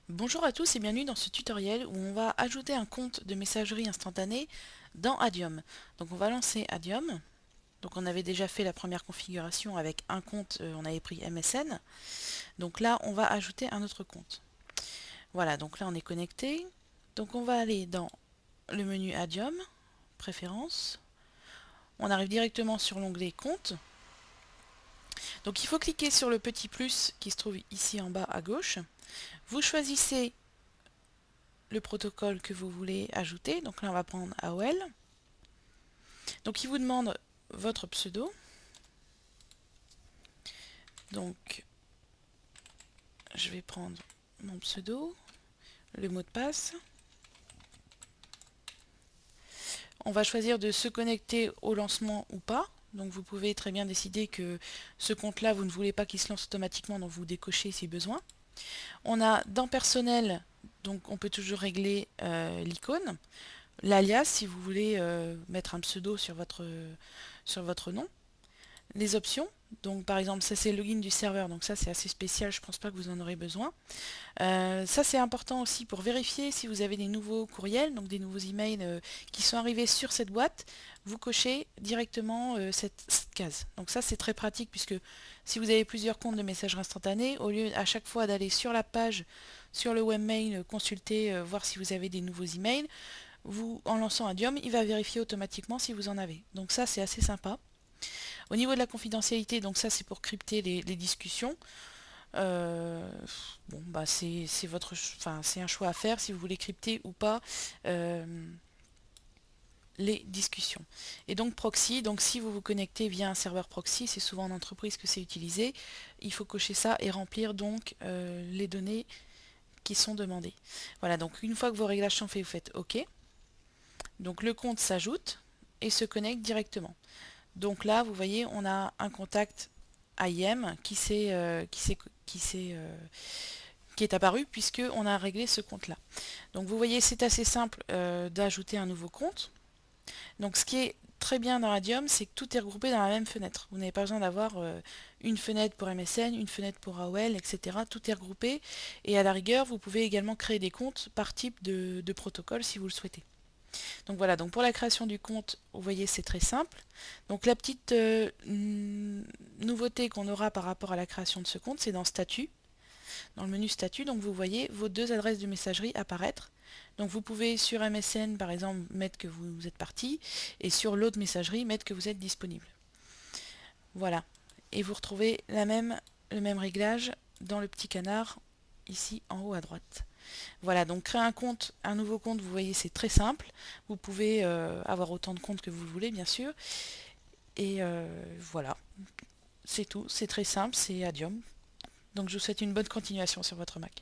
Bonjour à tous et bienvenue dans ce tutoriel où on va ajouter un compte de messagerie instantanée dans Adium. Donc on va lancer Adium. Donc on avait déjà fait la première configuration avec un compte, on avait pris MSN. Donc là on va ajouter un autre compte. Voilà, donc là on est connecté. Donc on va aller dans le menu Adium, préférences. On arrive directement sur l'onglet compte. Donc il faut cliquer sur le petit plus qui se trouve ici en bas à gauche. Vous choisissez le protocole que vous voulez ajouter. Donc là on va prendre AOL. Donc il vous demande votre pseudo. Donc je vais prendre mon pseudo, le mot de passe. On va choisir de se connecter au lancement ou pas. Donc vous pouvez très bien décider que ce compte-là, vous ne voulez pas qu'il se lance automatiquement, donc vous décochez si besoin. On a dans personnel, donc on peut toujours régler l'icône. L'alias, si vous voulez mettre un pseudo sur votre nom. Les options, donc par exemple ça c'est le login du serveur, donc ça c'est assez spécial, je pense pas que vous en aurez besoin. Ça c'est important aussi pour vérifier si vous avez des nouveaux courriels, donc des nouveaux emails qui sont arrivés sur cette boîte, vous cochez directement cette case. Donc ça c'est très pratique puisque si vous avez plusieurs comptes de messagerie instantanée, au lieu à chaque fois d'aller sur la page, sur le webmail, consulter, voir si vous avez des nouveaux emails, vous en lançant Adium, il va vérifier automatiquement si vous en avez. Donc ça c'est assez sympa. Au niveau de la confidentialité, donc ça c'est pour crypter les discussions. Euh, bon, bah c'est votre, enfin c'est un choix à faire si vous voulez crypter ou pas euh, les discussions. Et donc proxy, donc si vous vous connectez via un serveur proxy, c'est souvent en entreprise que c'est utilisé, il faut cocher ça et remplir donc les données qui sont demandées. Voilà, donc une fois que vos réglages sont faits, vous faites OK. Donc le compte s'ajoute et se connecte directement. Donc là, vous voyez, on a un contact IM qui est apparu puisque on a réglé ce compte-là. Donc vous voyez, c'est assez simple d'ajouter un nouveau compte. Donc ce qui est très bien dans Radium, c'est que tout est regroupé dans la même fenêtre. Vous n'avez pas besoin d'avoir une fenêtre pour MSN, une fenêtre pour AOL, etc. Tout est regroupé. Et à la rigueur, vous pouvez également créer des comptes par type de protocole si vous le souhaitez. Donc voilà, donc pour la création du compte, vous voyez, c'est très simple. Donc la petite nouveauté qu'on aura par rapport à la création de ce compte, c'est dans Statut. Dans le menu Statut, donc vous voyez vos deux adresses de messagerie apparaître. Donc vous pouvez sur MSN par exemple mettre que vous êtes parti et sur l'autre messagerie mettre que vous êtes disponible. Voilà. Et vous retrouvez le même réglage dans le petit canard ici en haut à droite. Voilà, donc créer un compte, un nouveau compte, vous voyez, c'est très simple. Vous pouvez avoir autant de comptes que vous voulez, bien sûr. Et voilà, c'est tout. C'est très simple, c'est Adium. Donc je vous souhaite une bonne continuation sur votre Mac.